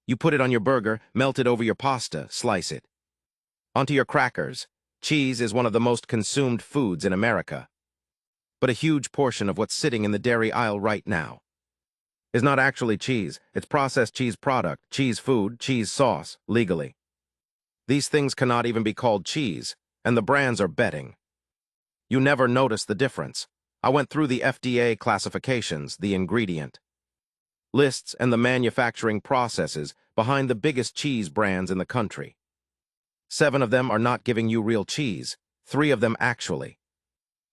You put it on your burger, melt it over your pasta, slice it. Onto your crackers. Cheese is one of the most consumed foods in America. But a huge portion of what's sitting in the dairy aisle right now is not actually cheese. It's processed cheese product, cheese food, cheese sauce, legally. These things cannot even be called cheese, and the brands are betting. You never notice the difference. I went through the FDA classifications, the ingredient lists, and the manufacturing processes behind the biggest cheese brands in the country. 7 of them are not giving you real cheese. 3 of them actually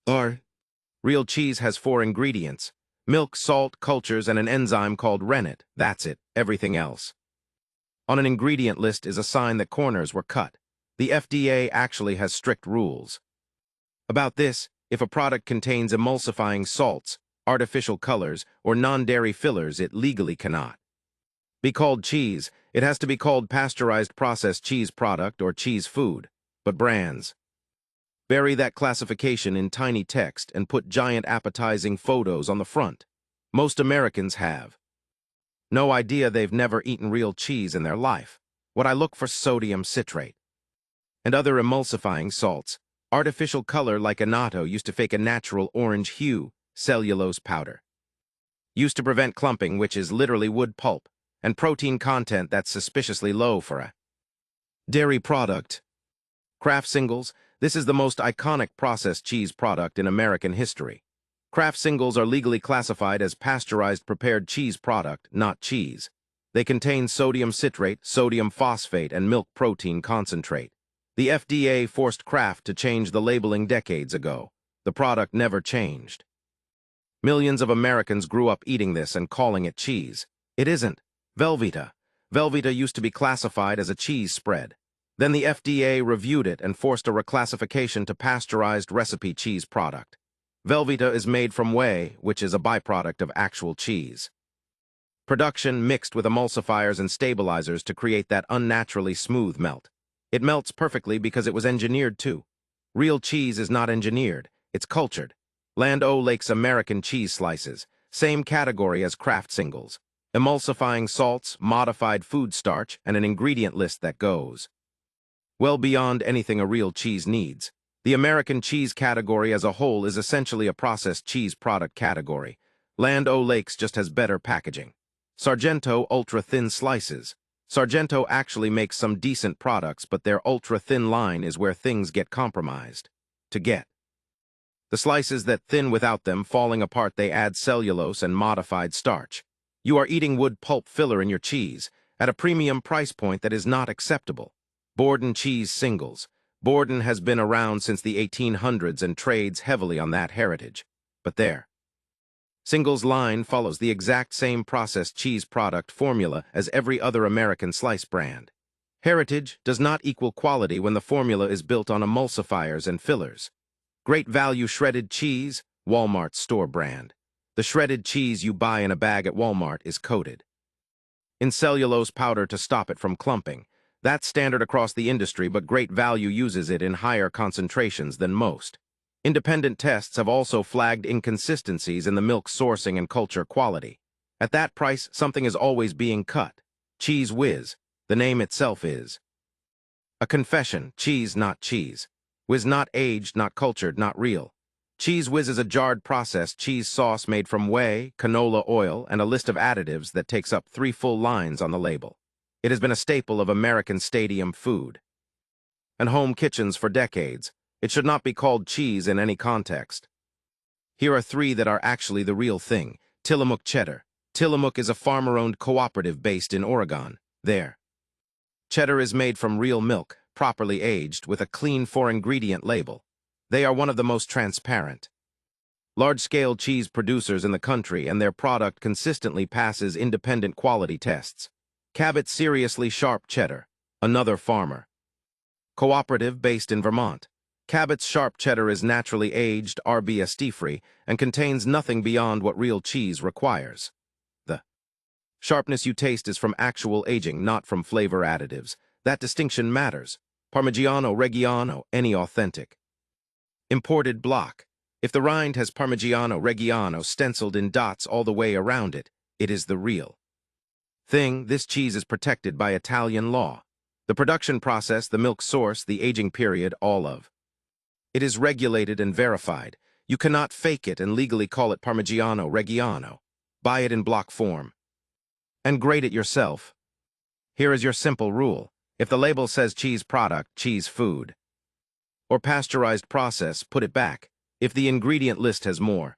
are. Real cheese has 4 ingredients: milk, salt, cultures, and an enzyme called rennet. That's it. Everything else on an ingredient list is a sign that corners were cut. The FDA actually has strict rules about this. If a product contains emulsifying salts, artificial colors, or non-dairy fillers, it legally cannot be called cheese. It has to be called pasteurized processed cheese product or cheese food. But brands bury that classification in tiny text and put giant appetizing photos on the front. Most Americans have no idea. They've never eaten real cheese in their life. What I look for: sodium citrate and other emulsifying salts. Artificial color like annatto used to fake a natural orange hue. Cellulose powder used to prevent clumping, which is literally wood pulp, and protein content that's suspiciously low for a dairy product. Kraft singles. This is the most iconic processed cheese product in American history. Kraft singles are legally classified as pasteurized prepared cheese product, not cheese. They contain sodium citrate, sodium phosphate, and milk protein concentrate. The FDA forced Kraft to change the labeling decades ago. The product never changed. Millions of Americans grew up eating this and calling it cheese. It isn't. Velveeta. Velveeta used to be classified as a cheese spread. Then the FDA reviewed it and forced a reclassification to pasteurized recipe cheese product. Velveeta is made from whey, which is a byproduct of actual cheese production mixed with emulsifiers and stabilizers to create that unnaturally smooth melt. It melts perfectly because it was engineered to. Real cheese is not engineered, it's cultured. Land O'Lakes American cheese slices, same category as Kraft singles. Emulsifying salts, modified food starch, and an ingredient list that goes well beyond anything a real cheese needs. The American cheese category as a whole is essentially a processed cheese product category. Land O'Lakes just has better packaging. Sargento ultra-thin slices. Sargento actually makes some decent products, but their ultra-thin line is where things get compromised. To get the slices that thin without them falling apart, they add cellulose and modified starch. You are eating wood pulp filler in your cheese at a premium price point that is not acceptable. Borden cheese singles. Borden has been around since the 1800s and trades heavily on that heritage. But their singles line follows the exact same processed cheese product formula as every other American slice brand. Heritage does not equal quality when the formula is built on emulsifiers and fillers. Great value shredded cheese, Walmart store brand. The shredded cheese you buy in a bag at Walmart is coated in cellulose powder to stop it from clumping. That's standard across the industry, but Great Value uses it in higher concentrations than most. Independent tests have also flagged inconsistencies in the milk sourcing and culture quality. At that price, something is always being cut. Cheese Whiz. The name itself is a confession. Cheese, not cheese. Whiz, not aged, not cultured, not real. Cheese Whiz is a jarred processed cheese sauce made from whey, canola oil, and a list of additives that takes up 3 full lines on the label. It has been a staple of American stadium food and home kitchens for decades. It should not be called cheese in any context. Here are 3 that are actually the real thing. Tillamook cheddar. Tillamook is a farmer-owned cooperative based in Oregon. Their cheddar is made from real milk, properly aged, with a clean 4-ingredient label. They are one of the most transparent large-scale cheese producers in the country, and their product consistently passes independent quality tests. Cabot Seriously Sharp Cheddar. Another farmer cooperative based in Vermont. Cabot's Sharp Cheddar is naturally aged, RBST-free, and contains nothing beyond what real cheese requires. The sharpness you taste is from actual aging, not from flavor additives. That distinction matters. Parmigiano Reggiano, any authentic imported block. If the rind has Parmigiano Reggiano stenciled in dots all the way around it, it is the real This cheese is protected by Italian law. The production process, the milk source, the aging period, all of. It is regulated and verified. You cannot fake it and legally call it Parmigiano Reggiano. Buy it in block form. And grade it yourself. Here is your simple rule. If the label says cheese product, cheese food, or pasteurized process, put it back. If the ingredient list has more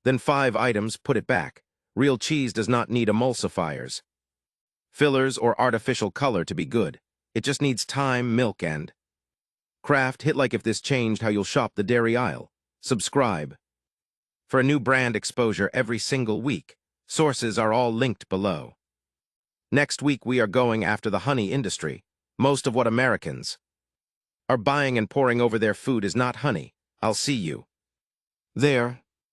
than 5 items, put it back. Real cheese does not need emulsifiers, fillers, or artificial color to be good. It just needs time, milk, and Kraft. Hit like if this changed how you'll shop the dairy aisle. Subscribe for a new brand exposure every single week. Sources are all linked below. Next week, we are going after the honey industry. Most of what Americans are buying and pouring over their food is not honey. I'll see you there.